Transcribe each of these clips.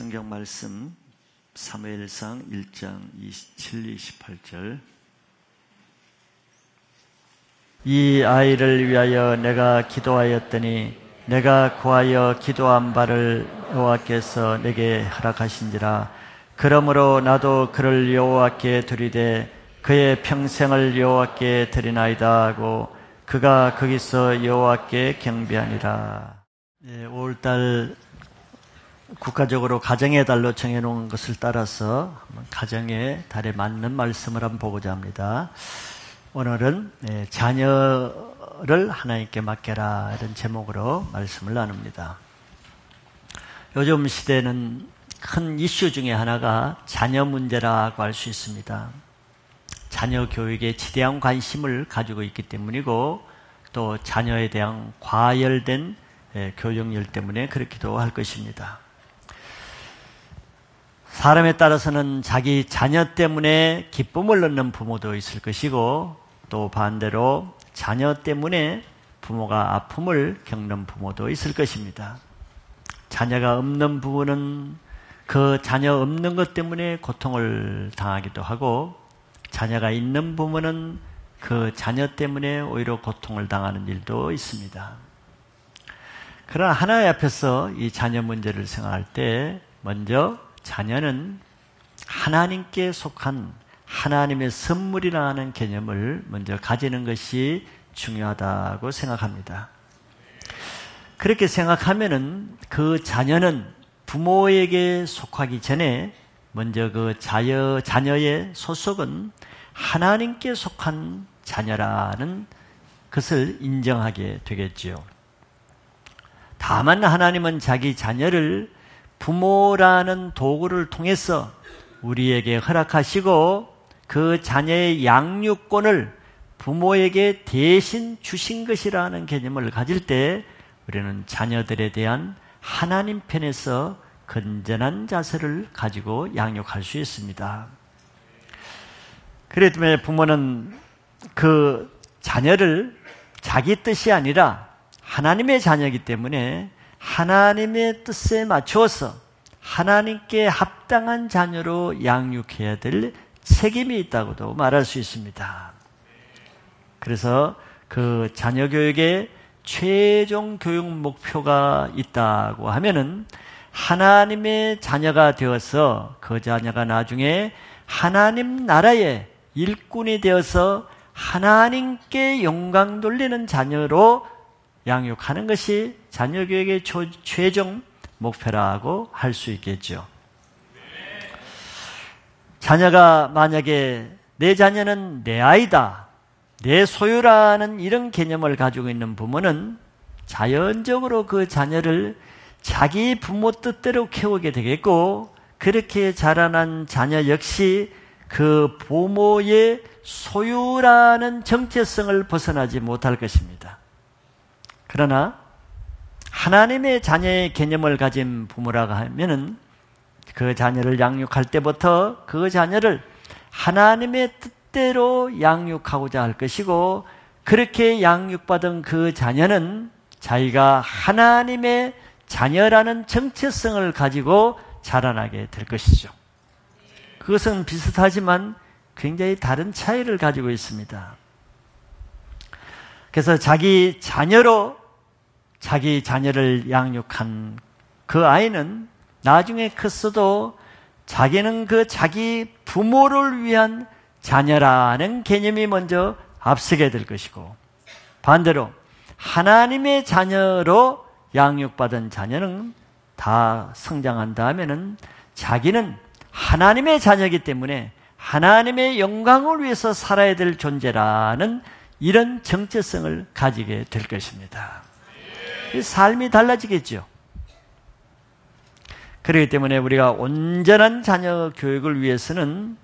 성경 말씀 사무엘상 1장 27, 28절. 이 아이를 위하여 내가 기도하였더니 내가 구하여 기도한 바를 여호와께서 내게 허락하신지라. 그러므로 나도 그를 여호와께 드리되 그의 평생을 여호와께 드리나이다 하고 그가 거기서 여호와께 경배하니라. 5월달 국가적으로 가정의 달로 정해놓은 것을 따라서 가정의 달에 맞는 말씀을 한번 보고자 합니다. 오늘은 자녀를 하나님께 맡겨라 이런 제목으로 말씀을 나눕니다. 요즘 시대는 큰 이슈 중에 하나가 자녀 문제라고 할 수 있습니다. 자녀 교육에 지대한 관심을 가지고 있기 때문이고 또 자녀에 대한 과열된 교육열 때문에 그렇기도 할 것입니다. 사람에 따라서는 자기 자녀 때문에 기쁨을 얻는 부모도 있을 것이고 또 반대로 자녀 때문에 부모가 아픔을 겪는 부모도 있을 것입니다. 자녀가 없는 부모는 그 자녀 없는 것 때문에 고통을 당하기도 하고 자녀가 있는 부모는 그 자녀 때문에 오히려 고통을 당하는 일도 있습니다. 그러나 하나님 앞에서 이 자녀 문제를 생각할 때 먼저 자녀는 하나님께 속한 하나님의 선물이라는 개념을 먼저 가지는 것이 중요하다고 생각합니다. 그렇게 생각하면은 그 자녀는 부모에게 속하기 전에 먼저 그 자녀의 소속은 하나님께 속한 자녀라는 것을 인정하게 되겠지요. 다만 하나님은 자기 자녀를 부모라는 도구를 통해서 우리에게 허락하시고 그 자녀의 양육권을 부모에게 대신 주신 것이라는 개념을 가질 때 우리는 자녀들에 대한 하나님 편에서 건전한 자세를 가지고 양육할 수 있습니다. 그렇기 때문에 부모는 그 자녀를 자기 뜻이 아니라 하나님의 자녀이기 때문에 하나님의 뜻에 맞추어서 하나님께 합당한 자녀로 양육해야 될 책임이 있다고도 말할 수 있습니다. 그래서 그 자녀 교육에 최종 교육 목표가 있다고 하면은 하나님의 자녀가 되어서 그 자녀가 나중에 하나님 나라의 일꾼이 되어서 하나님께 영광 돌리는 자녀로 양육하는 것이 자녀 교육의 최종 목표라고 할 수 있겠죠. 자녀가 만약에 내 자녀는 내 아이다, 내 소유라는 이런 개념을 가지고 있는 부모는 자연적으로 그 자녀를 자기 부모 뜻대로 키우게 되겠고 그렇게 자라난 자녀 역시 그 부모의 소유라는 정체성을 벗어나지 못할 것입니다. 그러나 하나님의 자녀의 개념을 가진 부모라고 하면은 그 자녀를 양육할 때부터 그 자녀를 하나님의 뜻대로 양육하고자 할 것이고 그렇게 양육받은 그 자녀는 자기가 하나님의 자녀라는 정체성을 가지고 자라나게 될 것이죠. 그것은 비슷하지만 굉장히 다른 차이를 가지고 있습니다. 그래서 자기 자녀로 자기 자녀를 양육한 그 아이는 나중에 컸어도 자기는 그 자기 부모를 위한 자녀라는 개념이 먼저 앞서게 될 것이고 반대로 하나님의 자녀로 양육받은 자녀는 다 성장한 다음에는 자기는 하나님의 자녀이기 때문에 하나님의 영광을 위해서 살아야 될 존재라는 이런 정체성을 가지게 될 것입니다. 삶이 달라지겠죠. 그렇기 때문에 우리가 온전한 자녀 교육을 위해서는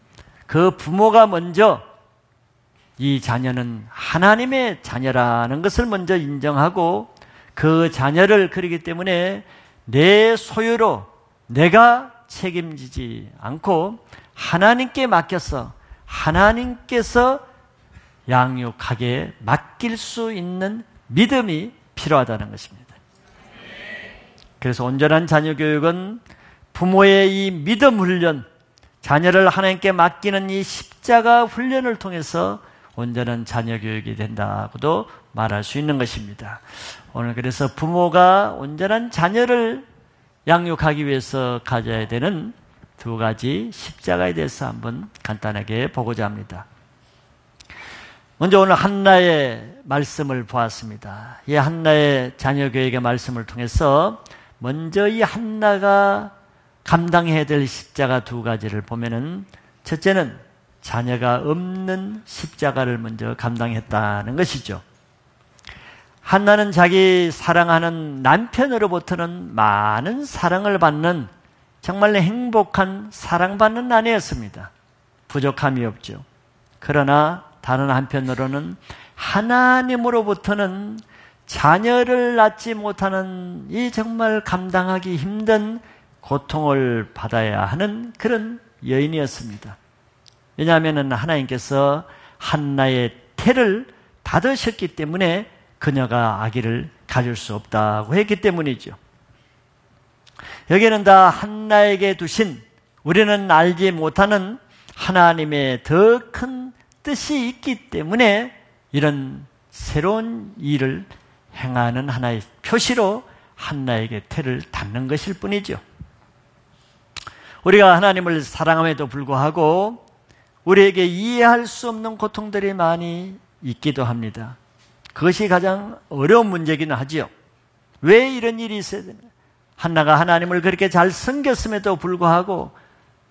그 부모가 먼저 이 자녀는 하나님의 자녀라는 것을 먼저 인정하고 그 자녀를 그렇기 때문에 내 소유로 내가 책임지지 않고 하나님께 맡겨서 하나님께서 양육하게 맡길 수 있는 믿음이 필요하다는 것입니다. 그래서 온전한 자녀 교육은 부모의 이 믿음 훈련, 자녀를 하나님께 맡기는 이 십자가 훈련을 통해서 온전한 자녀 교육이 된다고도 말할 수 있는 것입니다. 오늘 그래서 부모가 온전한 자녀를 양육하기 위해서 가져야 되는 두 가지 십자가에 대해서 한번 간단하게 보고자 합니다. 먼저 오늘 한나의 말씀을 보았습니다. 이 한나의 자녀 교육의 말씀을 통해서 먼저 이 한나가 감당해야 될 십자가 두 가지를 보면은, 첫째는 자녀가 없는 십자가를 먼저 감당했다는 것이죠. 한나는 자기 사랑하는 남편으로부터는 많은 사랑을 받는 정말 행복한 사랑받는 아내였습니다. 부족함이 없죠. 그러나 다른 한편으로는 하나님으로부터는 자녀를 낳지 못하는 이 정말 감당하기 힘든 고통을 받아야 하는 그런 여인이었습니다. 왜냐하면 하나님께서 한나의 태를 닫으셨기 때문에 그녀가 아기를 가질 수 없다고 했기 때문이죠. 여기는 다 한나에게 두신 우리는 알지 못하는 하나님의 더 큰 뜻이 있기 때문에 이런 새로운 일을 행하는 하나의 표시로 한나에게 태를 닫는 것일 뿐이죠. 우리가 하나님을 사랑함에도 불구하고 우리에게 이해할 수 없는 고통들이 많이 있기도 합니다. 그것이 가장 어려운 문제이기는 하지요. 왜 이런 일이 있어야 되나? 한나가 하나님을 그렇게 잘 섬겼음에도 불구하고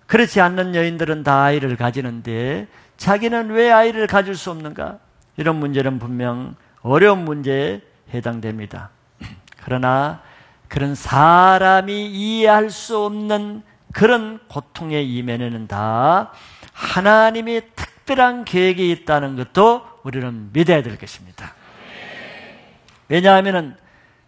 그렇지 않는 여인들은 다 아이를 가지는데 자기는 왜 아이를 가질 수 없는가? 이런 문제는 분명 어려운 문제에 해당됩니다. 그러나 그런 사람이 이해할 수 없는 그런 고통의 이면에는 다 하나님의 특별한 계획이 있다는 것도 우리는 믿어야 될 것입니다. 왜냐하면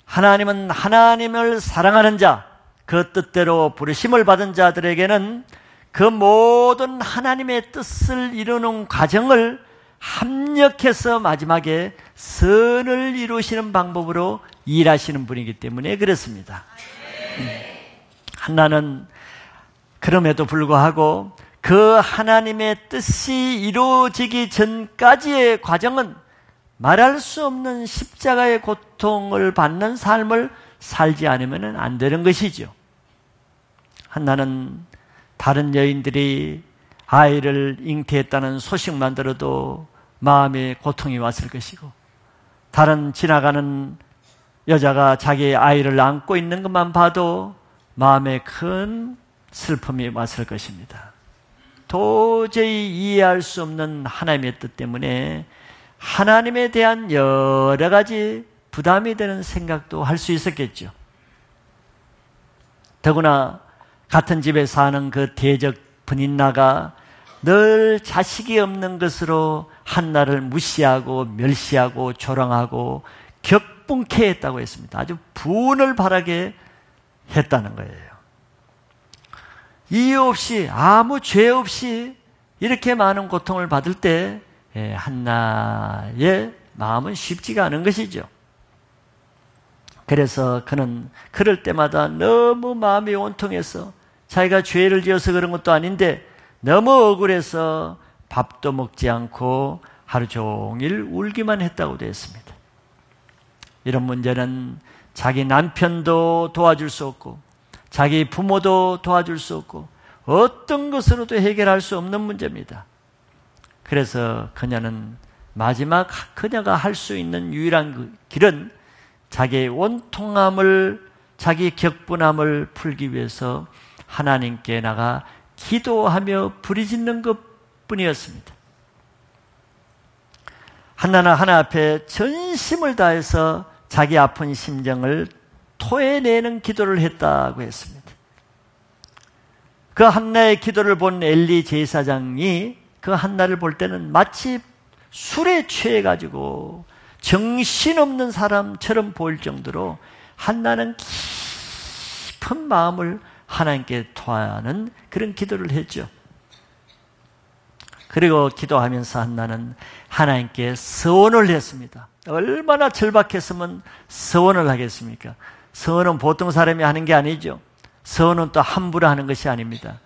하나님은 하나님을 사랑하는 자, 그 뜻대로 부르심을 받은 자들에게는 그 모든 하나님의 뜻을 이루는 과정을 합력해서 마지막에 선을 이루시는 방법으로 일하시는 분이기 때문에 그렇습니다. 한나는 그럼에도 불구하고 그 하나님의 뜻이 이루어지기 전까지의 과정은 말할 수 없는 십자가의 고통을 받는 삶을 살지 않으면 안 되는 것이죠. 한나는 다른 여인들이 아이를 잉태했다는 소식만 들어도 마음에 고통이 왔을 것이고, 다른 지나가는 여자가 자기의 아이를 안고 있는 것만 봐도 마음에 큰 슬픔이 왔을 것입니다. 도저히 이해할 수 없는 하나님의 뜻 때문에 하나님에 대한 여러 가지 부담이 되는 생각도 할 수 있었겠죠. 더구나 같은 집에 사는 그 대적 분인나가 늘 자식이 없는 것으로 한나를 무시하고 멸시하고 조롱하고 격분케 했다고 했습니다. 아주 분을 바라게 했다는 거예요. 이유 없이 아무 죄 없이 이렇게 많은 고통을 받을 때 한나의 마음은 쉽지가 않은 것이죠. 그래서 그는 그럴 때마다 너무 마음이 온통해서 자기가 죄를 지어서 그런 것도 아닌데 너무 억울해서 밥도 먹지 않고 하루 종일 울기만 했다고 되어 있습니다. 이런 문제는 자기 남편도 도와줄 수 없고 자기 부모도 도와줄 수 없고 어떤 것으로도 해결할 수 없는 문제입니다. 그래서 그녀는 마지막 그녀가 할 수 있는 유일한 그 길은 자기의 원통함을, 자기 격분함을 풀기 위해서 하나님께 나가 기도하며 부르짖는 것뿐이었습니다. 한나는 하나 앞에 전심을 다해서 자기 아픈 심정을 토해내는 기도를 했다고 했습니다. 그 한나의 기도를 본 엘리 제사장이 그 한나를 볼 때는 마치 술에 취해가지고 정신없는 사람처럼 보일 정도로 한나는 깊은 마음을 하나님께 토하는 그런 기도를 했죠. 그리고 기도하면서 한나는 하나님께 서원을 했습니다. 얼마나 절박했으면 서원을 하겠습니까? 서원은 보통 사람이 하는 게 아니죠. 서원은 또 함부로 하는 것이 아닙니다.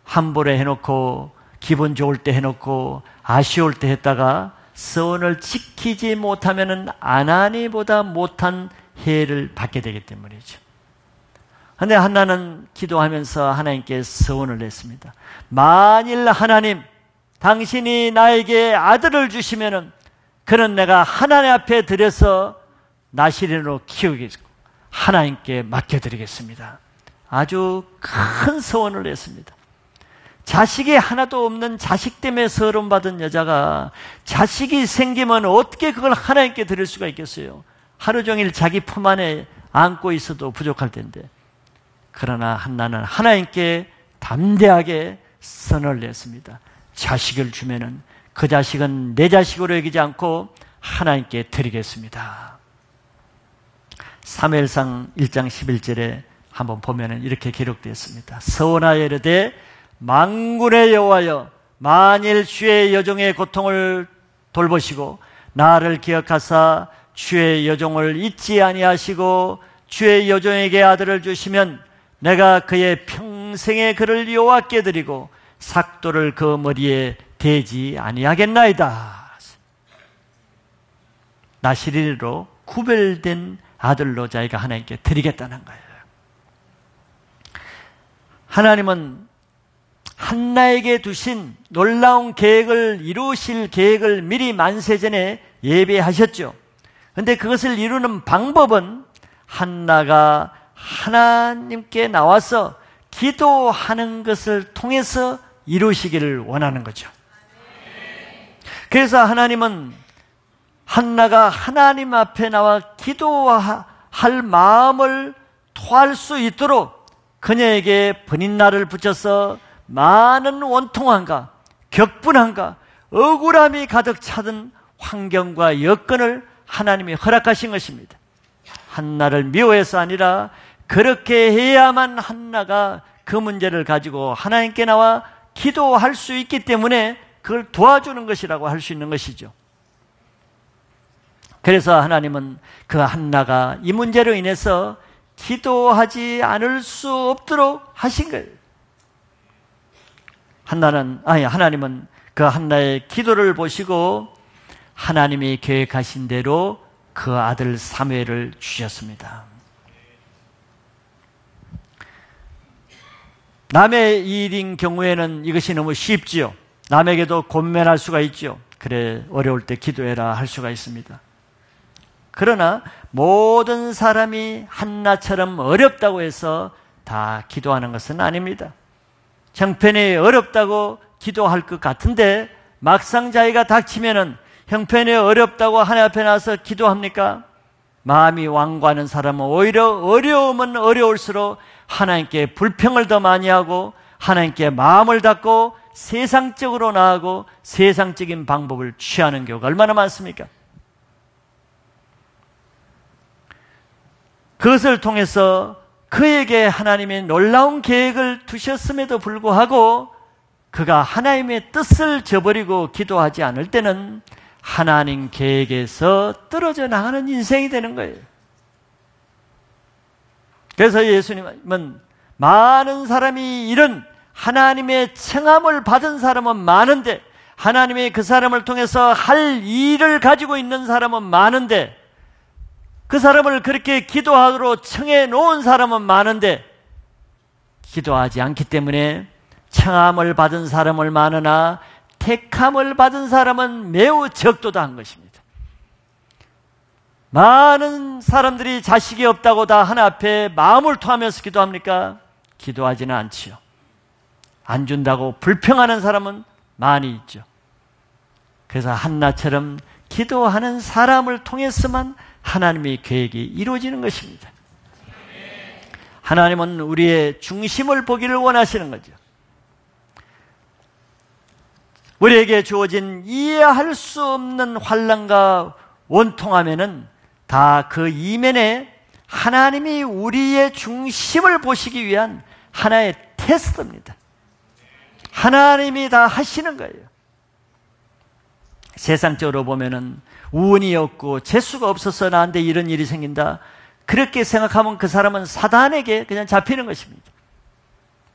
함부로 해놓고 기분 좋을 때 해놓고 아쉬울 때 했다가 서원을 지키지 못하면은 아나니보다 못한 해를 받게 되기 때문이죠. 그런데 한나는 기도하면서 하나님께 서원을 했습니다. 만일 하나님, 당신이 나에게 아들을 주시면은 그는 내가 하나님 앞에 드려서 나시린으로 키우겠고 하나님께 맡겨드리겠습니다. 아주 큰 서원을 했습니다. 자식이 하나도 없는 자식 때문에 서름받은 여자가 자식이 생기면 어떻게 그걸 하나님께 드릴 수가 있겠어요? 하루 종일 자기 품 안에 안고 있어도 부족할 텐데. 그러나 한나는 하나님께 담대하게 선을 냈습니다. 자식을 주면은 그 자식은 내 자식으로 여기지 않고 하나님께 드리겠습니다. 사무엘상 1장 11절에 한번 보면은 이렇게 기록되어 있습니다. 서원하여 이르되 만군의 여호와여, 만일 주의 여종의 고통을 돌보시고 나를 기억하사 주의 여종을 잊지 아니하시고 주의 여종에게 아들을 주시면 내가 그의 평생에 그를 여호와께 드리고 삭도를 그 머리에 대지 아니하겠나이다. 나시린으로 구별된 아들로 자기가 하나님께 드리겠다는 거예요. 하나님은 한나에게 두신 놀라운 계획을 이루실 계획을 미리 만세전에 예배하셨죠. 그런데 그것을 이루는 방법은 한나가 하나님께 나와서 기도하는 것을 통해서 이루시기를 원하는 거죠. 그래서 하나님은 한나가 하나님 앞에 나와 기도할 마음을 토할 수 있도록 그녀에게 번인날을 붙여서 많은 원통함과 격분함과 억울함이 가득 차던 환경과 여건을 하나님이 허락하신 것입니다. 한나를 미워해서 아니라 그렇게 해야만 한나가 그 문제를 가지고 하나님께 나와 기도할 수 있기 때문에 그걸 도와주는 것이라고 할 수 있는 것이죠. 그래서 하나님은 그 한나가 이 문제로 인해서 기도하지 않을 수 없도록 하신 거예요. 하나님은 그 한나의 기도를 보시고 하나님이 계획하신 대로 그 아들 사무엘을 주셨습니다. 남의 일인 경우에는 이것이 너무 쉽지요. 남에게도 권면할 수가 있죠. 그래, 어려울 때 기도해라 할 수가 있습니다. 그러나 모든 사람이 한나처럼 어렵다고 해서 다 기도하는 것은 아닙니다. 형편이 어렵다고 기도할 것 같은데 막상 자기가 닥치면은 형편이 어렵다고 하나님 앞에 나와서 기도합니까? 마음이 완고하는 사람은 오히려 어려우면 어려울수록 하나님께 불평을 더 많이 하고 하나님께 마음을 닫고 세상적으로 나아가고 세상적인 방법을 취하는 경우가 얼마나 많습니까? 그것을 통해서 그에게 하나님의 놀라운 계획을 두셨음에도 불구하고 그가 하나님의 뜻을 저버리고 기도하지 않을 때는 하나님 계획에서 떨어져 나가는 인생이 되는 거예요. 그래서 예수님은 많은 사람이 이런 하나님의 청함을 받은 사람은 많은데 하나님이 그 사람을 통해서 할 일을 가지고 있는 사람은 많은데 그 사람을 그렇게 기도하도록 청해 놓은 사람은 많은데 기도하지 않기 때문에 청함을 받은 사람은 많으나 택함을 받은 사람은 매우 적도다한 것입니다. 많은 사람들이 자식이 없다고 다 하나 앞에 마음을 토하면서 기도합니까? 기도하지는 않지요. 안 준다고 불평하는 사람은 많이 있죠. 그래서 한나처럼 기도하는 사람을 통해서만 하나님의 계획이 이루어지는 것입니다. 하나님은 우리의 중심을 보기를 원하시는 거죠. 우리에게 주어진 이해할 수 없는 환난과 원통하면은 다 그 이면에 하나님이 우리의 중심을 보시기 위한 하나의 테스트입니다. 하나님이 다 하시는 거예요. 세상적으로 보면은 운이 없고 재수가 없어서 나한테 이런 일이 생긴다. 그렇게 생각하면 그 사람은 사단에게 그냥 잡히는 것입니다.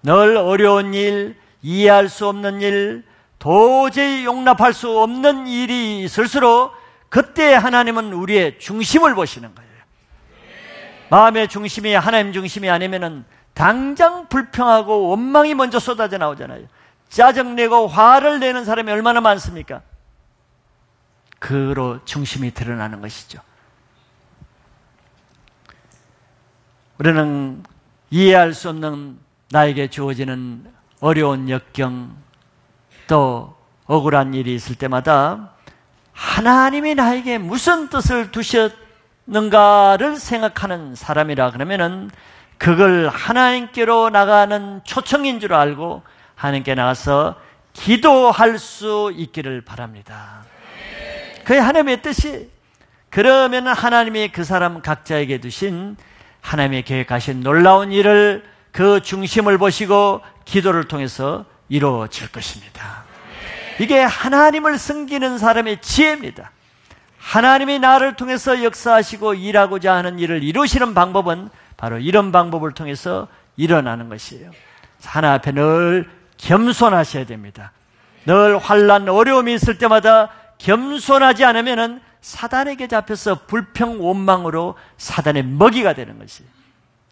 늘 어려운 일, 이해할 수 없는 일, 도저히 용납할 수 없는 일이 있을수록 그때 하나님은 우리의 중심을 보시는 거예요. 마음의 중심이 하나님 중심이 아니면은 당장 불평하고 원망이 먼저 쏟아져 나오잖아요. 짜증내고 화를 내는 사람이 얼마나 많습니까? 그로 중심이 드러나는 것이죠. 우리는 이해할 수 없는 나에게 주어지는 어려운 역경, 또 억울한 일이 있을 때마다 하나님이 나에게 무슨 뜻을 두셨는가를 생각하는 사람이라 그러면은 그걸 하나님께로 나가는 초청인 줄 알고 하나님께 나가서 기도할 수 있기를 바랍니다. 그게 하나님의 뜻이. 그러면 하나님이 그 사람 각자에게 두신 하나님의 계획하신 놀라운 일을 그 중심을 보시고 기도를 통해서 이루어질 것입니다. 이게 하나님을 섬기는 사람의 지혜입니다. 하나님이 나를 통해서 역사하시고 일하고자 하는 일을 이루시는 방법은 바로 이런 방법을 통해서 일어나는 것이에요. 하나님 앞에 늘 겸손하셔야 됩니다. 늘 환난, 어려움이 있을 때마다 겸손하지 않으면 사단에게 잡혀서 불평, 원망으로 사단의 먹이가 되는 것이에요.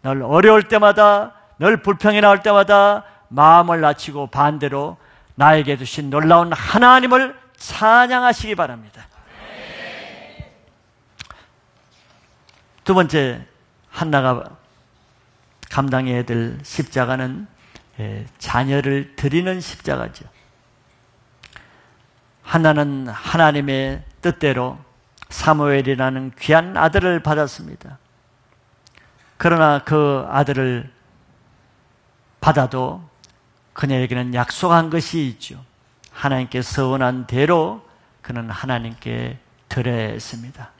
늘 어려울 때마다, 늘 불평이 나올 때마다 마음을 낮추고 반대로 나에게 주신 놀라운 하나님을 찬양하시기 바랍니다. 두 번째, 한나가 감당해야 될 십자가는 자녀를 드리는 십자가죠. 한나는 하나님의 뜻대로 사무엘이라는 귀한 아들을 받았습니다. 그러나 그 아들을 받아도 그녀에게는 약속한 것이 있죠. 하나님께 서원한 대로 그는 하나님께 드려야 했습니다.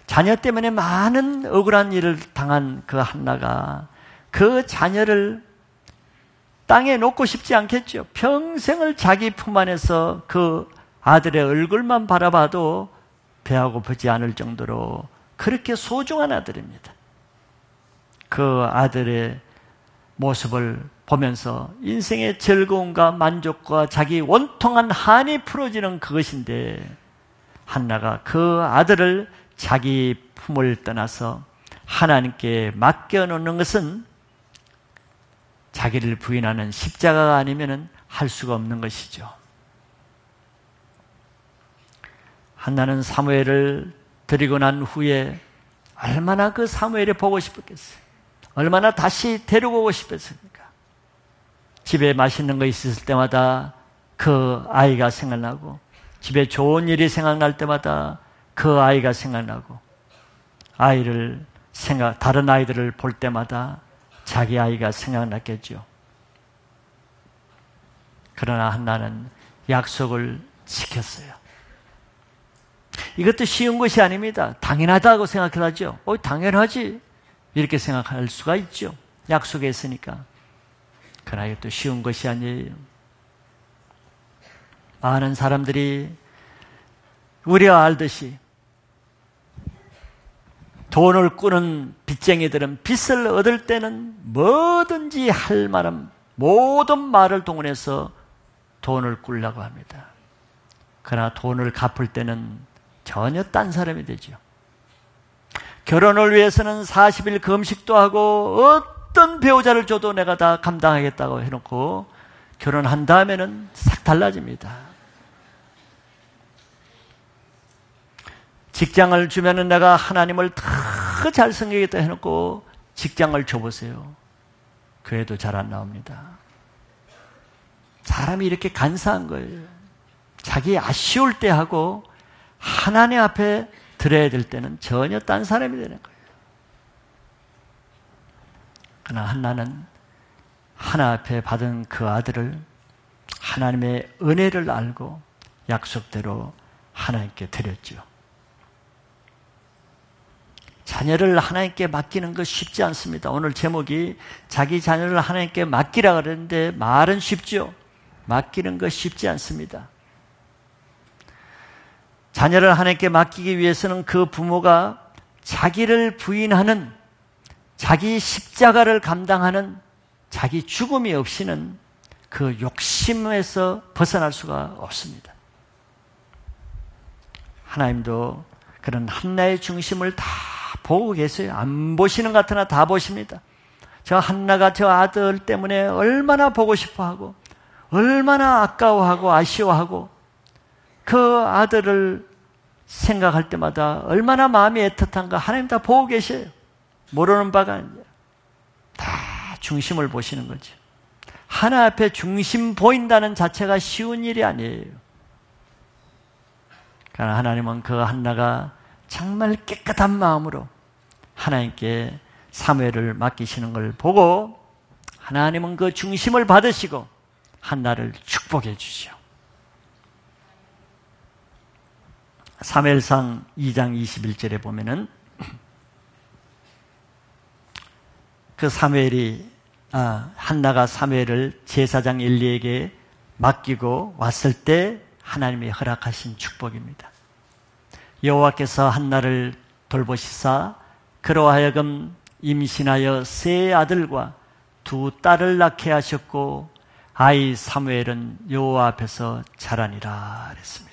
자녀 때문에 많은 억울한 일을 당한 그 한나가 그 자녀를 땅에 놓고 싶지 않겠죠. 평생을 자기 품 안에서 그 아들의 얼굴만 바라봐도 배가 고프지 않을 정도로 그렇게 소중한 아들입니다. 그 아들의 모습을 보면서 인생의 즐거움과 만족과 자기 원통한 한이 풀어지는 그것인데, 한나가 그 아들을 자기 품을 떠나서 하나님께 맡겨놓는 것은 자기를 부인하는 십자가가 아니면 할 수가 없는 것이죠. 한나는 사무엘을 드리고 난 후에 얼마나 그 사무엘이 보고 싶었겠어요. 얼마나 다시 데리고 오고 싶었습니까? 집에 맛있는 거 있을 때마다 그 아이가 생각나고, 집에 좋은 일이 생각날 때마다 그 아이가 생각나고, 다른 아이들을 볼 때마다 자기 아이가 생각났겠죠. 그러나 한나는 약속을 지켰어요. 이것도 쉬운 것이 아닙니다. 당연하다고 생각하죠. 당연하지. 이렇게 생각할 수가 있죠. 약속했으니까. 그러나 이것도 쉬운 것이 아니에요. 많은 사람들이 우리가 알듯이 돈을 꾸는 빚쟁이들은 빚을 얻을 때는 뭐든지 할 만한 모든 말을 동원해서 돈을 꾸려고 합니다. 그러나 돈을 갚을 때는 전혀 딴 사람이 되죠. 결혼을 위해서는 40일 금식도 하고 어떤 배우자를 줘도 내가 다 감당하겠다고 해놓고 결혼한 다음에는 싹 달라집니다. 직장을 주면은 내가 하나님을 더 잘 섬기겠다 해놓고 직장을 줘보세요. 교회도 잘 안 나옵니다. 사람이 이렇게 간사한 거예요. 자기 아쉬울 때 하고 하나님 앞에 드려야 될 때는 전혀 딴 사람이 되는 거예요. 그러나 한나는 하나 앞에 받은 그 아들을 하나님의 은혜를 알고 약속대로 하나님께 드렸죠. 자녀를 하나님께 맡기는 거 쉽지 않습니다. 오늘 제목이 자기 자녀를 하나님께 맡기라 그랬는데 말은 쉽죠. 맡기는 거 쉽지 않습니다. 자녀를 하나님께 맡기기 위해서는 그 부모가 자기를 부인하는, 자기 십자가를 감당하는 자기 죽음이 없이는 그 욕심에서 벗어날 수가 없습니다. 하나님도 그런 한나의 중심을 다 보고 계세요. 안 보시는 것 같으나 다 보십니다. 저 한나가 저 아들 때문에 얼마나 보고 싶어하고 얼마나 아까워하고 아쉬워하고 그 아들을 생각할 때마다 얼마나 마음이 애틋한가 하나님 다 보고 계셔요. 모르는 바가 아니에요. 다 중심을 보시는 거죠. 하나 앞에 중심 보인다는 자체가 쉬운 일이 아니에요. 그러나 하나님은 그 한나가 정말 깨끗한 마음으로 하나님께 사무엘을 맡기시는 걸 보고 하나님은 그 중심을 받으시고 한나를 축복해 주시오. 사무엘상 2장 21절에 보면은 그 한나가 사무엘을 제사장 엘리에게 맡기고 왔을 때 하나님이 허락하신 축복입니다. 여호와께서 한나를 돌보시사 그로 하여금 임신하여 세 아들과 두 딸을 낳게 하셨고 아이 사무엘은 여호와 앞에서 자라니라 그랬습니다.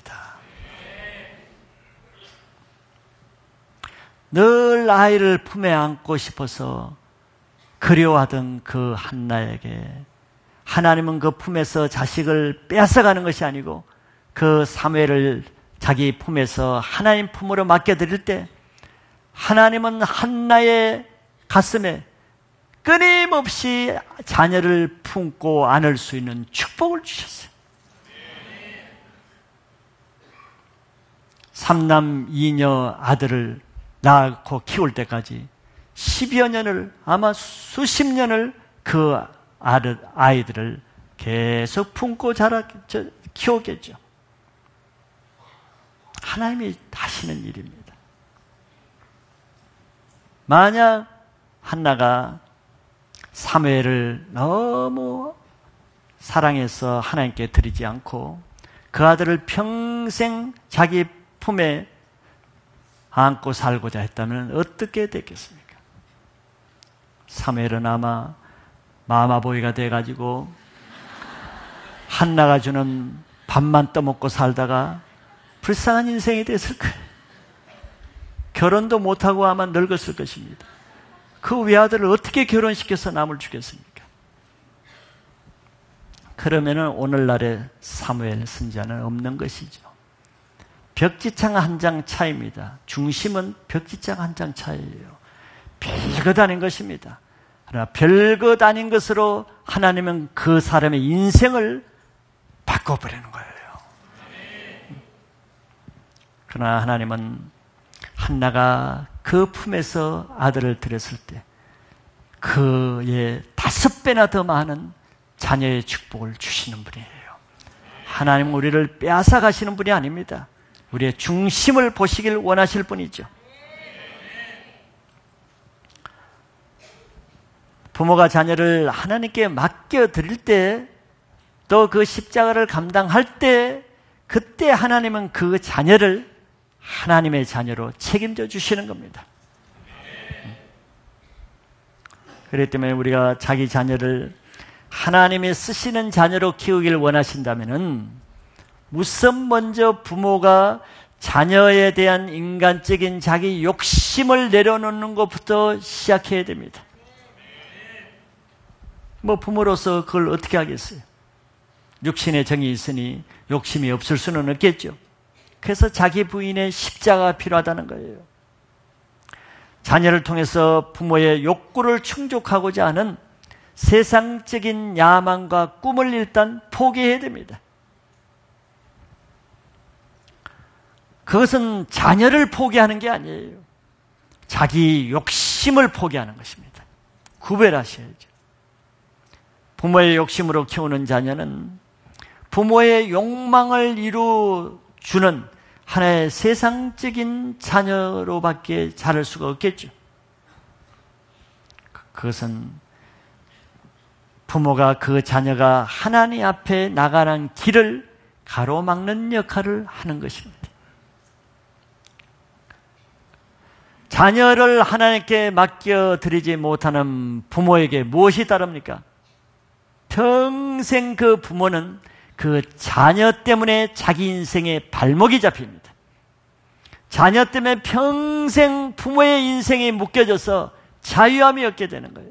늘 아이를 품에 안고 싶어서 그리워하던 그 한나에게 하나님은 그 품에서 자식을 빼앗아가는 것이 아니고 그 사무엘을 자기 품에서 하나님 품으로 맡겨드릴 때 하나님은 한나의 가슴에 끊임없이 자녀를 품고 안을 수 있는 축복을 주셨어요. 삼남 이녀 아들을 낳고 키울 때까지 10여 년을 아마 수십 년을 그 아이들을 계속 품고 키웠겠죠. 하나님이 하시는 일입니다. 만약 한나가 사무엘을 너무 사랑해서 하나님께 드리지 않고 그 아들을 평생 자기 품에 안고 살고자 했다면 어떻게 됐겠습니까? 사무엘은 아마 마마보이가 돼가지고 한나가 주는 밥만 떠먹고 살다가 불쌍한 인생이 됐을 거예요. 결혼도 못하고 아마 늙었을 것입니다. 그 외아들을 어떻게 결혼시켜서 남을 주겠습니까? 그러면은 오늘날의 사무엘 선지자는 없는 것이죠. 벽지창 한 장 차이입니다. 중심은 벽지창 한 장 차이예요. 별것 아닌 것입니다. 그러나 별것 아닌 것으로 하나님은 그 사람의 인생을 바꿔버리는 거예요. 그러나 하나님은 한나가 그 품에서 아들을 들였을 때 그의 5배나 더 많은 자녀의 축복을 주시는 분이에요. 하나님은 우리를 빼앗아 가시는 분이 아닙니다. 우리의 중심을 보시길 원하실 분이죠. 부모가 자녀를 하나님께 맡겨드릴 때 또 그 십자가를 감당할 때 그때 하나님은 그 자녀를 하나님의 자녀로 책임져 주시는 겁니다. 그렇기 때문에 우리가 자기 자녀를 하나님이 쓰시는 자녀로 키우길 원하신다면은 우선 먼저 부모가 자녀에 대한 인간적인 자기 욕심을 내려놓는 것부터 시작해야 됩니다. 부모로서 그걸 어떻게 하겠어요? 육신의 정이 있으니 욕심이 없을 수는 없겠죠. 그래서 자기 부인의 십자가가 필요하다는 거예요. 자녀를 통해서 부모의 욕구를 충족하고자 하는 세상적인 야망과 꿈을 일단 포기해야 됩니다. 그것은 자녀를 포기하는 게 아니에요. 자기 욕심을 포기하는 것입니다. 구별하셔야죠. 부모의 욕심으로 키우는 자녀는 부모의 욕망을 이루어주는 하나의 세상적인 자녀로밖에 자랄 수가 없겠죠. 그것은 부모가 그 자녀가 하나님 앞에 나가는 길을 가로막는 역할을 하는 것입니다. 자녀를 하나님께 맡겨드리지 못하는 부모에게 무엇이 따릅니까? 평생 그 부모는 그 자녀 때문에 자기 인생의 발목이 잡힙니다. 자녀 때문에 평생 부모의 인생이 묶여져서 자유함이 없게 되는 거예요.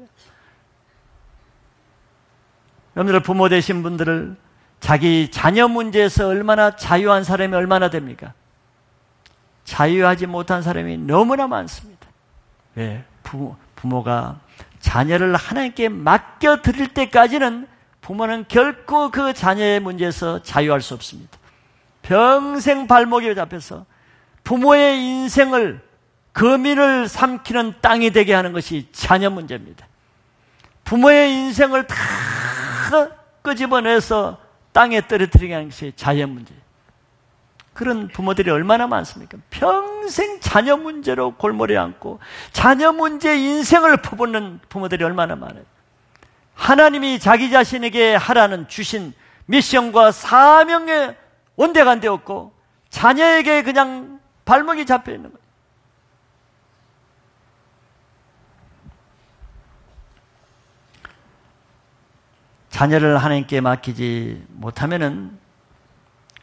여러분들 부모 되신 분들을 자기 자녀 문제에서 얼마나 자유한 사람이 얼마나 됩니까? 자유하지 못한 사람이 너무나 많습니다. 왜? 부모가 자녀를 하나님께 맡겨드릴 때까지는 부모는 결코 그 자녀의 문제에서 자유할 수 없습니다. 평생 발목에 잡혀서 부모의 인생을 거민을 삼키는 땅이 되게 하는 것이 자녀 문제입니다. 부모의 인생을 다 끄집어내서 땅에 떨어뜨리게 하는 것이 자녀 문제예요. 그런 부모들이 얼마나 많습니까? 평생 자녀 문제로 골머리 앓고 자녀 문제 인생을 퍼붓는 부모들이 얼마나 많아요. 하나님이 자기 자신에게 하라는 주신 미션과 사명에 온데간데 없고 자녀에게 그냥 발목이 잡혀 있는 거예요. 자녀를 하나님께 맡기지 못하면은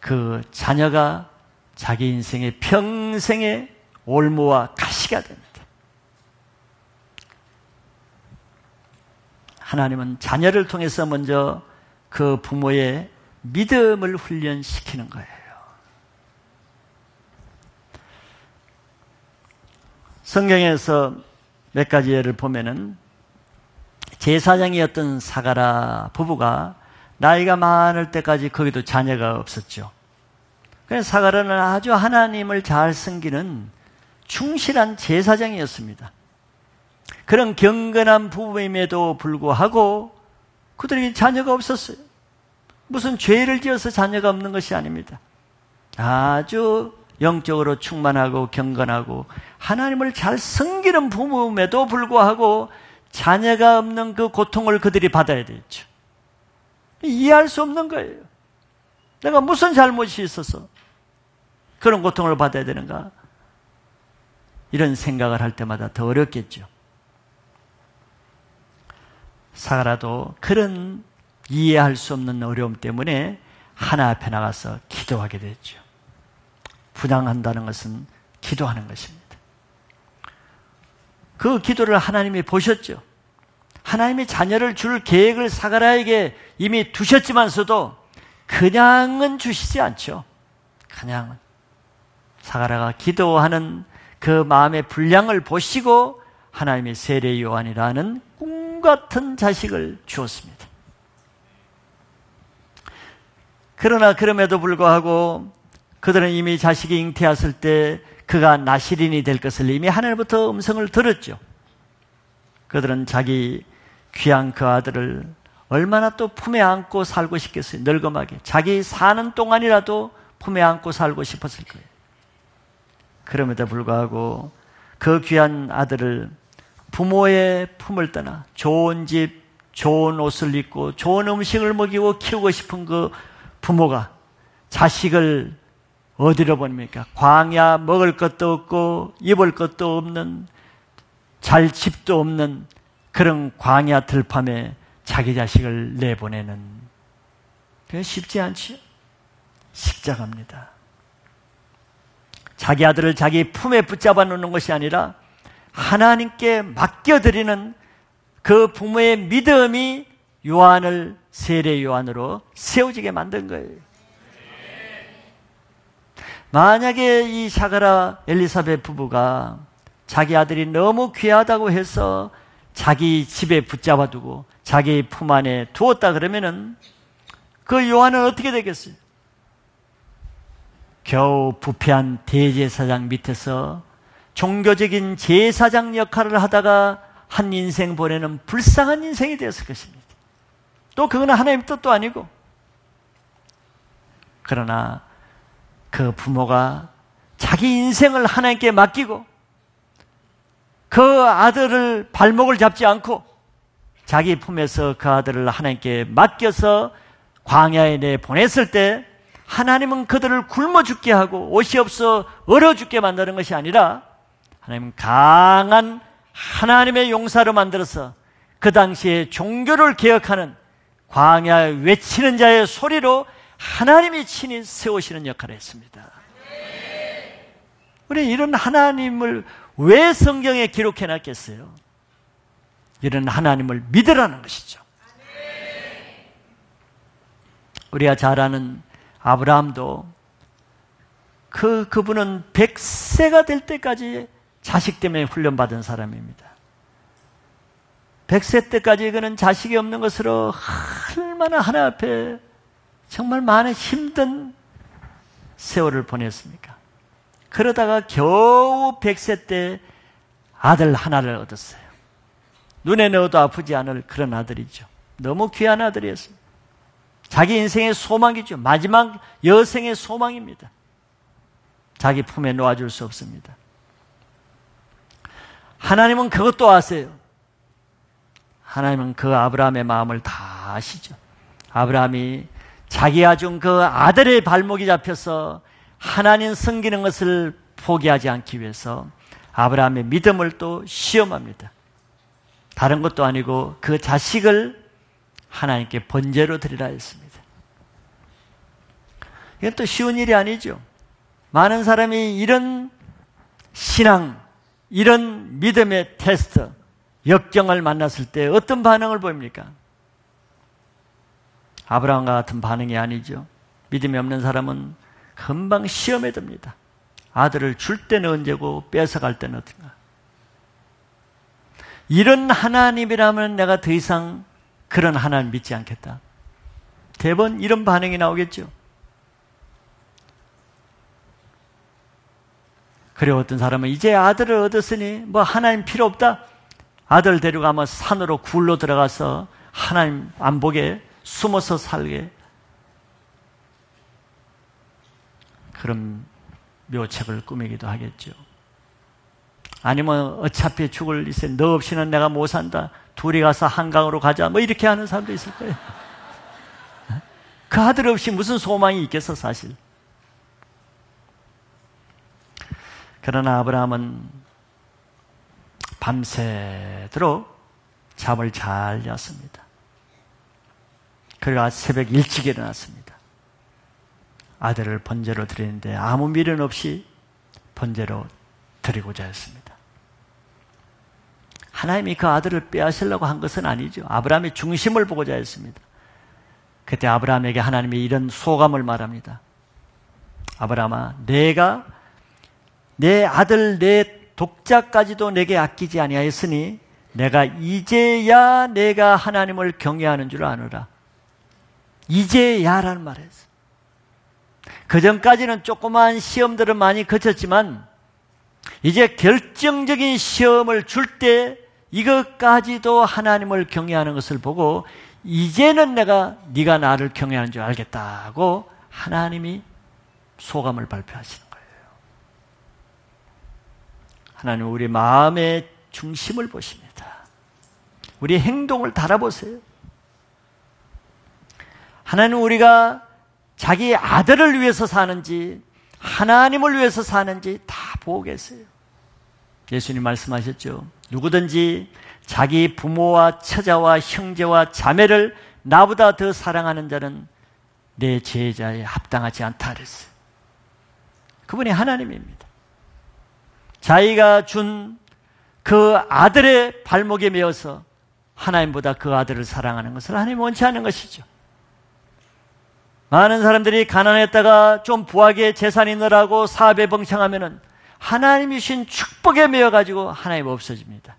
그 자녀가 자기 인생의 평생의 올무와 가시가 됩니다. 하나님은 자녀를 통해서 먼저 그 부모의 믿음을 훈련시키는 거예요. 성경에서 몇 가지 예를 보면은 제사장이었던 사가랴 부부가 나이가 많을 때까지 거기도 자녀가 없었죠. 그래서 사가랴는 아주 하나님을 잘 섬기는 충실한 제사장이었습니다. 그런 경건한 부부임에도 불구하고 그들에게 자녀가 없었어요. 무슨 죄를 지어서 자녀가 없는 것이 아닙니다. 아주 영적으로 충만하고 경건하고 하나님을 잘 섬기는 부부임에도 불구하고 자녀가 없는 그 고통을 그들이 받아야 되죠. 이해할 수 없는 거예요. 내가 무슨 잘못이 있어서 그런 고통을 받아야 되는가? 이런 생각을 할 때마다 더 어렵겠죠. 사가랴도 그런 이해할 수 없는 어려움 때문에 하나님 앞에 나가서 기도하게 됐죠. 분양한다는 것은 기도하는 것입니다. 그 기도를 하나님이 보셨죠. 하나님이 자녀를 줄 계획을 사가랴에게 이미 두셨지만서도 그냥은 주시지 않죠. 그냥은. 사가랴가 기도하는 그 마음의 분량을 보시고 하나님이 세례 요한이라는 꿈 같은 자식을 주었습니다. 그러나 그럼에도 불구하고 그들은 이미 자식이 잉태했을 때 그가 나실인이 될 것을 이미 하늘부터 음성을 들었죠. 그들은 자기 귀한 그 아들을 얼마나 또 품에 안고 살고 싶겠어요. 늙음하게. 자기 사는 동안이라도 품에 안고 살고 싶었을 거예요. 그럼에도 불구하고 그 귀한 아들을 부모의 품을 떠나 좋은 집, 좋은 옷을 입고 좋은 음식을 먹이고 키우고 싶은 그 부모가 자식을 어디로 보냅니까? 광야, 먹을 것도 없고 입을 것도 없는, 잘 집도 없는 그런 광야 들판에 자기 자식을 내보내는, 그게 쉽지 않지요? 십자가입니다. 자기 아들을 자기 품에 붙잡아 놓는 것이 아니라 하나님께 맡겨드리는 그 부모의 믿음이 요한을 세례 요한으로 세워지게 만든 거예요. 만약에 이 사가랴 엘리사벳 부부가 자기 아들이 너무 귀하다고 해서 자기 집에 붙잡아 두고 자기 품 안에 두었다 그러면은 그 요한은 어떻게 되겠어요? 겨우 부패한 대제사장 밑에서 종교적인 제사장 역할을 하다가 한 인생 보내는 불쌍한 인생이 되었을 것입니다. 또 그거는 하나님 뜻도 아니고. 그러나 그 부모가 자기 인생을 하나님께 맡기고 그 아들을 발목을 잡지 않고 자기 품에서 그 아들을 하나님께 맡겨서 광야에 내보냈을 때 하나님은 그들을 굶어 죽게 하고 옷이 없어 얼어 죽게 만드는 것이 아니라 하나님은 강한 하나님의 용사로 만들어서 그 당시에 종교를 개혁하는 광야에 외치는 자의 소리로 하나님이 친히 세우시는 역할을 했습니다. 우리 이런 하나님을 왜 성경에 기록해 놨겠어요? 이런 하나님을 믿으라는 것이죠. 우리가 잘 아는 아브라함도 그분은 100세가 될 때까지 자식 때문에 훈련받은 사람입니다. 100세 때까지 그는 자식이 없는 것으로 얼마나 하나님 앞에 정말 많은 힘든 세월을 보냈습니까? 그러다가 겨우 100세 때 아들 하나를 얻었어요. 눈에 넣어도 아프지 않을 그런 아들이죠. 너무 귀한 아들이었습니다. 자기 인생의 소망이죠. 마지막 여생의 소망입니다. 자기 품에 놓아줄 수 없습니다. 하나님은 그것도 아세요. 하나님은 그 아브라함의 마음을 다 아시죠. 아브라함이 자기가 준 그 아들의 발목이 잡혀서 하나님 섬기는 것을 포기하지 않기 위해서 아브라함의 믿음을 또 시험합니다. 다른 것도 아니고 그 자식을 하나님께 번제로 드리라 했습니다. 이건 또 쉬운 일이 아니죠. 많은 사람이 이런 신앙, 이런 믿음의 테스트, 역경을 만났을 때 어떤 반응을 보입니까? 아브라함과 같은 반응이 아니죠. 믿음이 없는 사람은 금방 시험에 듭니다. 아들을 줄 때는 언제고 뺏어갈 때는 어떤가. 이런 하나님이라면 내가 더 이상 그런 하나님 믿지 않겠다. 대부분 이런 반응이 나오겠죠. 그리고 어떤 사람은 이제 아들을 얻었으니 뭐 하나님 필요 없다. 아들 데려가면 산으로 굴로 들어가서 하나님 안 보게 숨어서 살게. 그런 묘책을 꾸미기도 하겠죠. 아니면 어차피 죽을 일세 너 없이는 내가 못 산다. 둘이 가서 한강으로 가자. 뭐 이렇게 하는 사람도 있을 거예요. 그 아들 없이 무슨 소망이 있겠어 사실. 그러나 아브라함은 밤새도록 잠을 잘 잤습니다. 그리고 새벽 일찍 일어났습니다. 아들을 번제로 드리는데 아무 미련 없이 번제로 드리고자 했습니다. 하나님이 그 아들을 빼앗으려고 한 것은 아니죠. 아브라함의 중심을 보고자 했습니다. 그때 아브라함에게 하나님이 이런 소감을 말합니다. 아브라함아, 내가 내 아들 내 독자까지도 내게 아끼지 아니하였으니 내가 이제야 내가 하나님을 경외하는 줄 아노라. 이제야라는 말을 했어요. 그전까지는 조그마한 시험들은 많이 거쳤지만 이제 결정적인 시험을 줄 때 이것까지도 하나님을 경외하는 것을 보고 이제는 내가 네가 나를 경외하는 줄 알겠다고 하나님이 소감을 발표하시는 거예요. 하나님 우리 마음의 중심을 보십니다. 우리 행동을 달아보세요. 하나님 우리가 자기 아들을 위해서 사는지 하나님을 위해서 사는지 다 보고 계세요. 예수님 말씀하셨죠. 누구든지 자기 부모와 처자와 형제와 자매를 나보다 더 사랑하는 자는 내 제자에 합당하지 않다 그랬어요. 그분이 하나님입니다. 자기가 준 그 아들의 발목에 매어서 하나님보다 그 아들을 사랑하는 것을 하나님 원치 않은 것이죠. 많은 사람들이 가난했다가 좀 부하게 재산이 늘어나고 사업에 번창하면은 하나님이 주신 축복에 매여가지고 하나님 없어집니다.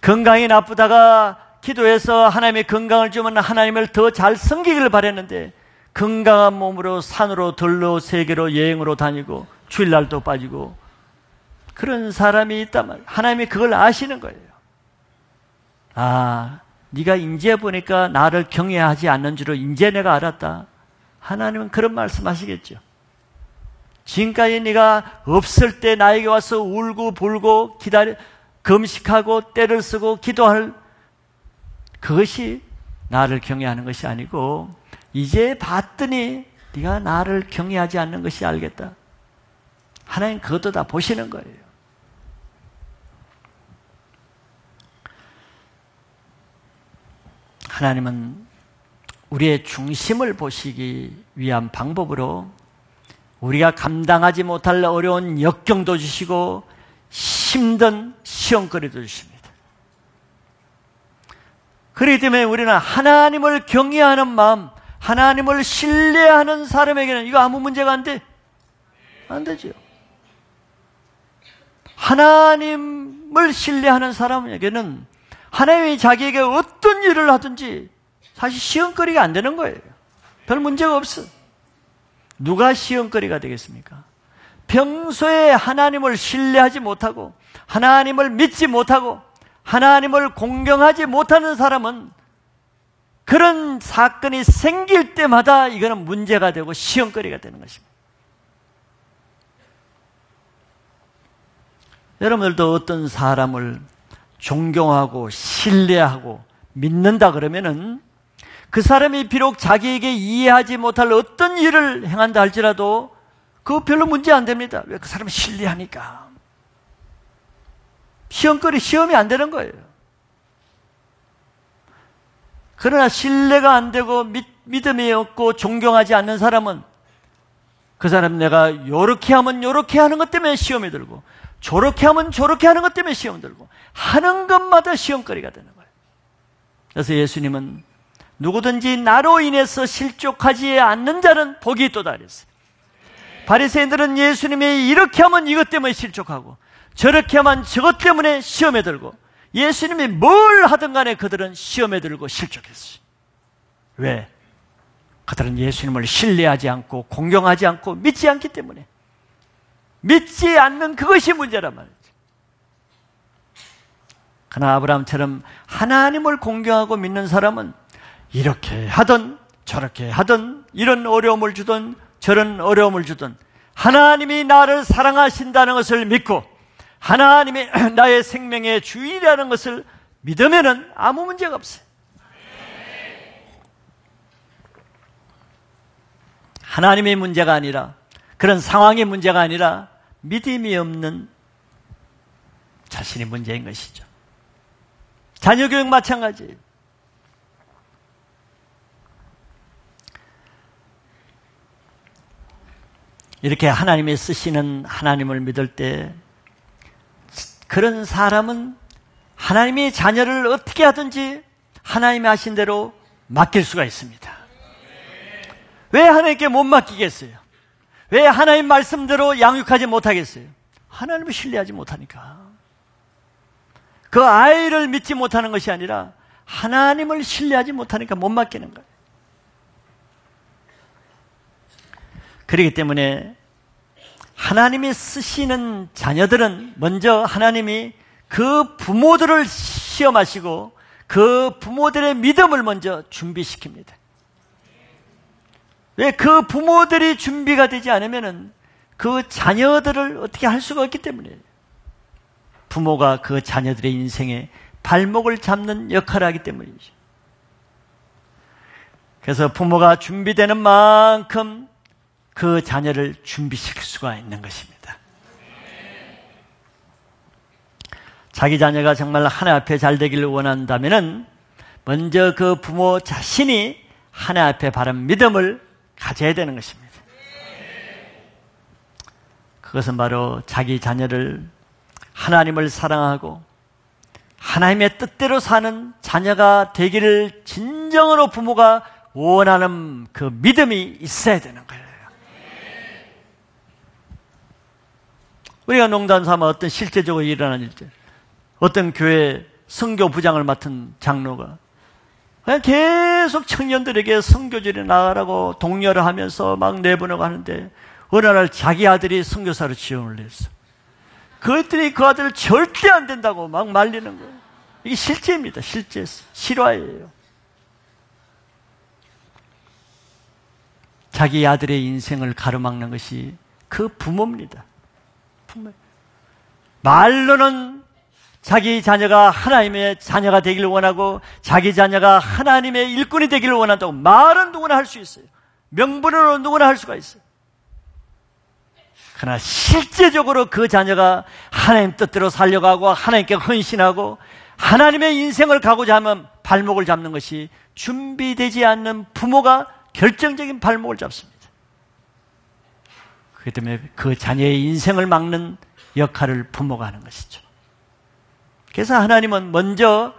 건강이 나쁘다가 기도해서 하나님의 건강을 주면 하나님을 더 잘 섬기기를 바랬는데 건강한 몸으로 산으로 들로 세계로 여행으로 다니고 주일날도 빠지고 그런 사람이 있다면 하나님이 그걸 아시는 거예요. 아, 네가 이제 보니까 나를 경외하지 않는 줄을 이제 내가 알았다. 하나님은 그런 말씀하시겠죠. 지금까지 네가 없을 때 나에게 와서 울고 불고 기다려 금식하고 때를 쓰고 기도할 그것이 나를 경외하는 것이 아니고 이제 봤더니 네가 나를 경외하지 않는 것이 알겠다. 하나님 그것도 다 보시는 거예요. 하나님은 우리의 중심을 보시기 위한 방법으로 우리가 감당하지 못할 어려운 역경도 주시고 힘든 시험거리도 주십니다. 그렇기 때문에 우리는 하나님을 경외하는 마음, 하나님을 신뢰하는 사람에게는 이거 아무 문제가 안 돼? 안 되죠. 하나님을 신뢰하는 사람에게는 하나님이 자기에게 어떤 일을 하든지 사실 시험거리가 안 되는 거예요. 별 문제가 없어. 누가 시험거리가 되겠습니까? 평소에 하나님을 신뢰하지 못하고 하나님을 믿지 못하고 하나님을 공경하지 못하는 사람은 그런 사건이 생길 때마다 이거는 문제가 되고 시험거리가 되는 것입니다. 여러분들도 어떤 사람을 존경하고 신뢰하고 믿는다 그러면은 그 사람이 비록 자기에게 이해하지 못할 어떤 일을 행한다 할지라도 그거 별로 문제 안 됩니다. 왜? 그 사람을 신뢰하니까. 시험이 안 되는 거예요. 그러나 신뢰가 안 되고 믿음이 없고 존경하지 않는 사람은 그 사람 내가 요렇게 하면 요렇게 하는 것 때문에 시험이 들고 저렇게 하면 저렇게 하는 것 때문에 시험 들고 하는 것마다 시험거리가 되는 거예요. 그래서 예수님은 누구든지 나로 인해서 실족하지 않는 자는 복이 있도다 그랬어요. 바리새인들은 예수님이 이렇게 하면 이것 때문에 실족하고 저렇게 하면 저것 때문에 시험에 들고 예수님이 뭘 하든 간에 그들은 시험에 들고 실족했어요. 왜? 그들은 예수님을 신뢰하지 않고 공경하지 않고 믿지 않기 때문에 믿지 않는 그것이 문제란 말이죠. 그러나 아브라함처럼 하나님을 공경하고 믿는 사람은 이렇게 하든 저렇게 하든 이런 어려움을 주든 저런 어려움을 주든 하나님이 나를 사랑하신다는 것을 믿고 하나님이 나의 생명의 주인이라는 것을 믿으면은 아무 문제가 없어요. 하나님의 문제가 아니라 그런 상황의 문제가 아니라 믿음이 없는 자신의 문제인 것이죠. 자녀교육 마찬가지예요. 이렇게 하나님이 쓰시는 하나님을 믿을 때 그런 사람은 하나님이 자녀를 어떻게 하든지 하나님이 하신 대로 맡길 수가 있습니다. 왜 하나님께 못 맡기겠어요? 왜 하나님 말씀대로 양육하지 못하겠어요? 하나님을 신뢰하지 못하니까. 그 아이를 믿지 못하는 것이 아니라 하나님을 신뢰하지 못하니까 못 맡기는 거예요. 그렇기 때문에 하나님이 쓰시는 자녀들은 먼저 하나님이 그 부모들을 시험하시고 그 부모들의 믿음을 먼저 준비시킵니다. 왜? 그 부모들이 준비가 되지 않으면 그 자녀들을 어떻게 할 수가 없기 때문이에요. 부모가 그 자녀들의 인생에 발목을 잡는 역할을 하기 때문이죠. 그래서 부모가 준비되는 만큼 그 자녀를 준비시킬 수가 있는 것입니다. 자기 자녀가 정말 하나님 앞에 잘 되기를 원한다면 먼저 그 부모 자신이 하나님 앞에 바른 믿음을 가져야 되는 것입니다. 그것은 바로 자기 자녀를 하나님을 사랑하고 하나님의 뜻대로 사는 자녀가 되기를 진정으로 부모가 원하는 그 믿음이 있어야 되는 거예요. 우리가 농담 삼아 어떤 실제적으로 일어난 일들, 어떤 교회 선교부장을 맡은 장로가 그냥 계속 청년들에게 선교지에 나가라고 독려를 하면서 막 내보내고 하는데 어느 날 자기 아들이 선교사로 지원을 했어. 그랬더니 그 아들을 절대 안 된다고 막 말리는 거예요. 이게 실제입니다. 실제 실화예요. 자기 아들의 인생을 가로막는 것이 그 부모입니다. 부모. 말로는 자기 자녀가 하나님의 자녀가 되기를 원하고 자기 자녀가 하나님의 일꾼이 되기를 원한다고 말은 누구나 할 수 있어요. 명분으로 누구나 할 수가 있어요. 그러나 실제적으로 그 자녀가 하나님 뜻대로 살려가고 하나님께 헌신하고 하나님의 인생을 가고자 하면 발목을 잡는 것이 준비되지 않는 부모가 결정적인 발목을 잡습니다. 그렇기 때문에 그 자녀의 인생을 막는 역할을 부모가 하는 것이죠. 그래서 하나님은 먼저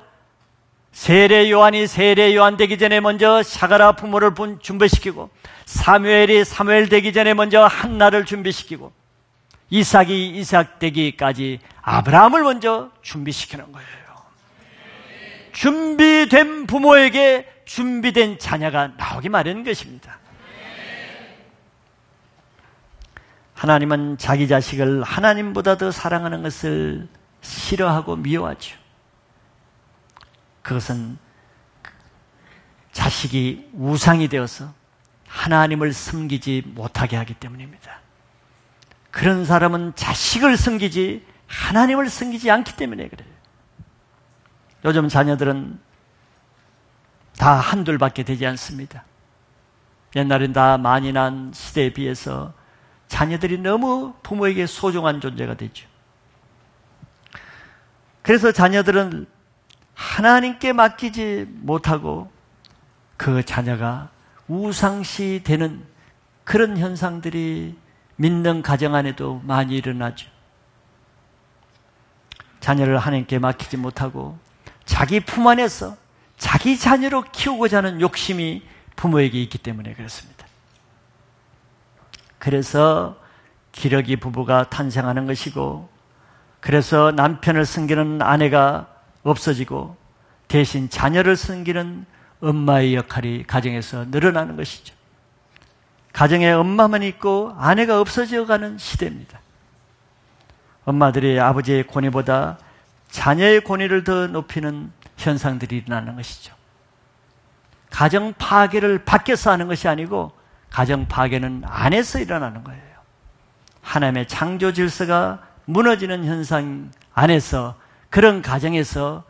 세례 요한이 세례 요한 되기 전에 먼저 샤가라 부모를 준비시키고 사무엘이 사무엘 되기 전에 먼저 한나를 준비시키고 이삭이 이삭 되기까지 아브라함을 먼저 준비시키는 거예요. 준비된 부모에게 준비된 자녀가 나오기 마련인 것입니다. 하나님은 자기 자식을 하나님보다 더 사랑하는 것을 싫어하고 미워하죠. 그것은 자식이 우상이 되어서 하나님을 섬기지 못하게 하기 때문입니다. 그런 사람은 자식을 섬기지 하나님을 섬기지 않기 때문에 그래요. 요즘 자녀들은 다 한둘밖에 되지 않습니다. 옛날엔 다 많이 난 시대에 비해서 자녀들이 너무 부모에게 소중한 존재가 되죠. 그래서 자녀들은 하나님께 맡기지 못하고 그 자녀가 우상시 되는 그런 현상들이 믿는 가정 안에도 많이 일어나죠. 자녀를 하나님께 맡기지 못하고 자기 품 안에서 자기 자녀로 키우고자 하는 욕심이 부모에게 있기 때문에 그렇습니다. 그래서 기러기 부부가 탄생하는 것이고, 그래서 남편을 섬기는 아내가 없어지고 대신 자녀를 섬기는 엄마의 역할이 가정에서 늘어나는 것이죠. 가정에 엄마만 있고 아내가 없어져가는 시대입니다. 엄마들이 아버지의 권위보다 자녀의 권위를 더 높이는 현상들이 일어나는 것이죠. 가정 파괴를 밖에서 하는 것이 아니고 가정 파괴는 안에서 일어나는 거예요. 하나님의 창조 질서가 무너지는 현상 안에서, 그런 가정에서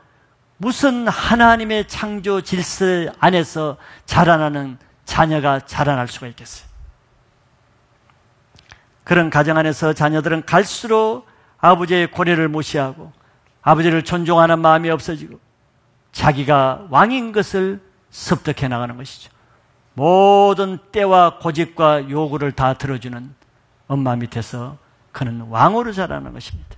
무슨 하나님의 창조 질서 안에서 자라나는 자녀가 자라날 수가 있겠어요? 그런 가정 안에서 자녀들은 갈수록 아버지의 권위를 무시하고 아버지를 존중하는 마음이 없어지고 자기가 왕인 것을 습득해 나가는 것이죠. 모든 때와 고집과 요구를 다 들어주는 엄마 밑에서 그는 왕으로 자라는 것입니다.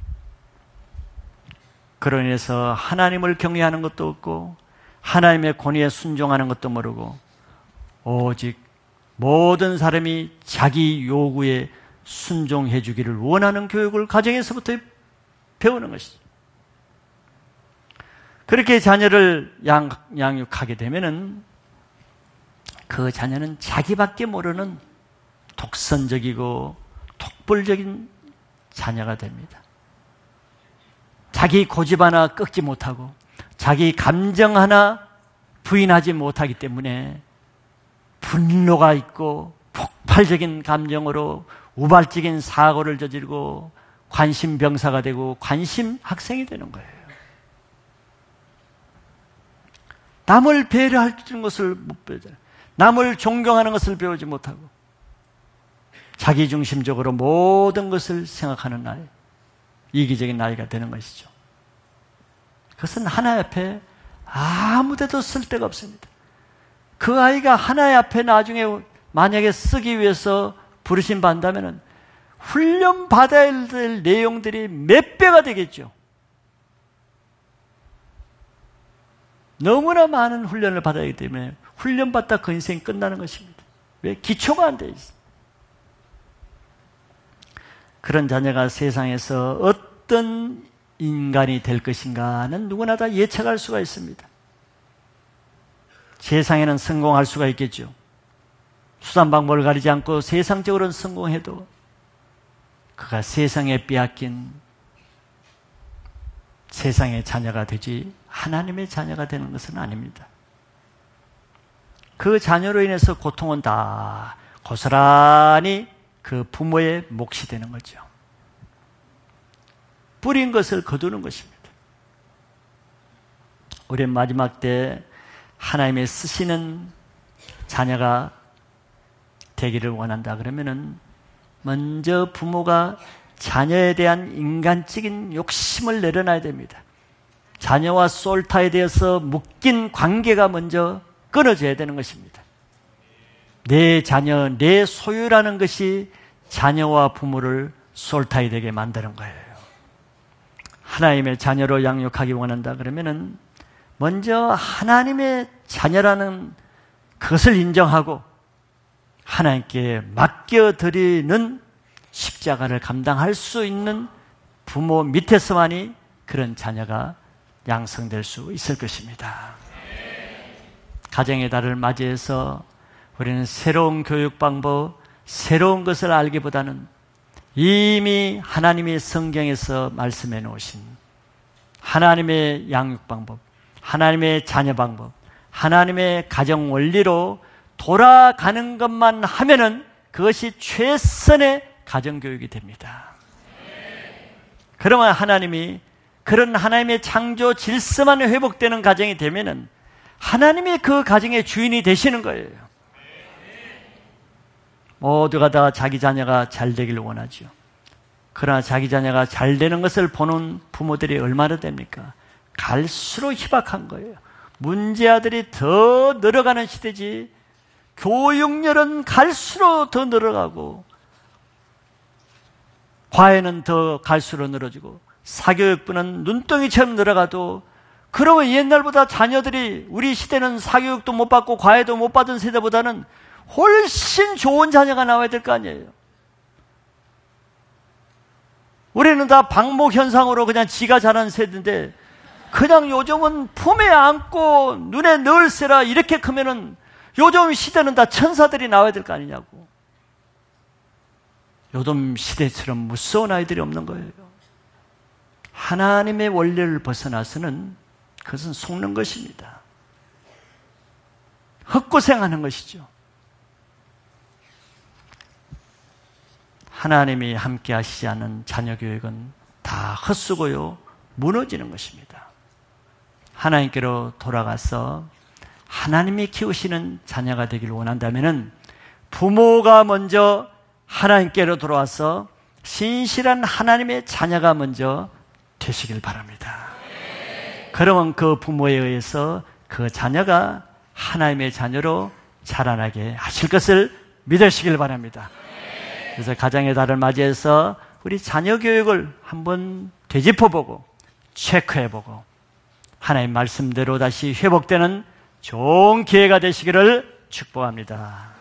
그로 인해서 하나님을 경외하는 것도 없고 하나님의 권위에 순종하는 것도 모르고 오직 모든 사람이 자기 요구에 순종해 주기를 원하는 교육을 가정에서부터 배우는 것이죠. 그렇게 자녀를 양육하게 되면은 그 자녀는 자기밖에 모르는 독선적이고 독불적인 자녀가 됩니다. 자기 고집 하나 꺾지 못하고 자기 감정 하나 부인하지 못하기 때문에 분노가 있고 폭발적인 감정으로 우발적인 사고를 저지르고 관심병사가 되고 관심 학생이 되는 거예요. 남을 배려할 것을 못 배우잖아요. 남을 존경하는 것을 배우지 못하고 자기중심적으로 모든 것을 생각하는 나이, 이기적인 나이가 되는 것이죠. 그것은 하나님 앞에 아무데도 쓸 데가 없습니다. 그 아이가 하나님 앞에 나중에 만약에 쓰기 위해서 부르심 받는다면 훈련 받아야 될 내용들이 몇 배가 되겠죠. 너무나 많은 훈련을 받아야 하기 때문에 훈련받다 그 인생이 끝나는 것입니다. 왜? 기초가 안 돼 있어요. 그런 자녀가 세상에서 어떤 인간이 될 것인가는 누구나 다 예측할 수가 있습니다. 세상에는 성공할 수가 있겠죠. 수단방법을 가리지 않고 세상적으로는 성공해도 그가 세상에 빼앗긴 세상의 자녀가 되지 하나님의 자녀가 되는 것은 아닙니다. 그 자녀로 인해서 고통은 다 고스란히 그 부모의 몫이 되는 거죠. 뿌린 것을 거두는 것입니다. 우리 마지막 때 하나님의 쓰시는 자녀가 되기를 원한다 그러면은 먼저 부모가 자녀에 대한 인간적인 욕심을 내려놔야 됩니다. 자녀와 솔타에 대해서 묶인 관계가 먼저 끊어져야 되는 것입니다. 내 자녀, 내 소유라는 것이 자녀와 부모를 솔타이 되게 만드는 거예요. 하나님의 자녀로 양육하기 원한다 그러면은 먼저 하나님의 자녀라는 그것을 인정하고 하나님께 맡겨드리는 십자가를 감당할 수 있는 부모 밑에서만이 그런 자녀가 양성될 수 있을 것입니다. 가정의 달을 맞이해서 우리는 새로운 교육 방법, 새로운 것을 알기보다는 이미 하나님이 성경에서 말씀해 놓으신 하나님의 양육 방법, 하나님의 자녀 방법, 하나님의 가정 원리로 돌아가는 것만 하면은 그것이 최선의 가정교육이 됩니다. 그러면 하나님이 그런 하나님의 창조 질서만 회복되는 가정이 되면은 하나님이 그 가정의 주인이 되시는 거예요. 모두가 다 자기 자녀가 잘 되길 원하죠. 그러나 자기 자녀가 잘 되는 것을 보는 부모들이 얼마나 됩니까? 갈수록 희박한 거예요. 문제아들이 더 늘어가는 시대지, 교육열은 갈수록 더 늘어가고 과외는 더 갈수록 늘어지고 사교육부는 눈덩이처럼 늘어가도, 그러면 옛날보다 자녀들이, 우리 시대는 사교육도 못 받고 과외도 못 받은 세대보다는 훨씬 좋은 자녀가 나와야 될 거 아니에요. 우리는 다 방목현상으로 그냥 지가 자란 세대인데, 그냥 요즘은 품에 안고 눈에 넣을세라 이렇게 크면은 요즘 시대는 다 천사들이 나와야 될 거 아니냐고. 요즘 시대처럼 무서운 아이들이 없는 거예요. 하나님의 원리를 벗어나서는 그것은 속는 것입니다. 헛고생하는 것이죠. 하나님이 함께 하시지 않은 자녀 교육은 다 헛수고요, 무너지는 것입니다. 하나님께로 돌아가서 하나님이 키우시는 자녀가 되기를 원한다면 부모가 먼저 하나님께로 돌아와서 신실한 하나님의 자녀가 먼저 되시길 바랍니다. 그러면 그 부모에 의해서 그 자녀가 하나님의 자녀로 자라나게 하실 것을 믿으시길 바랍니다. 그래서 가정의 달을 맞이해서 우리 자녀 교육을 한번 되짚어보고 체크해보고 하나님 말씀대로 다시 회복되는 좋은 기회가 되시기를 축복합니다.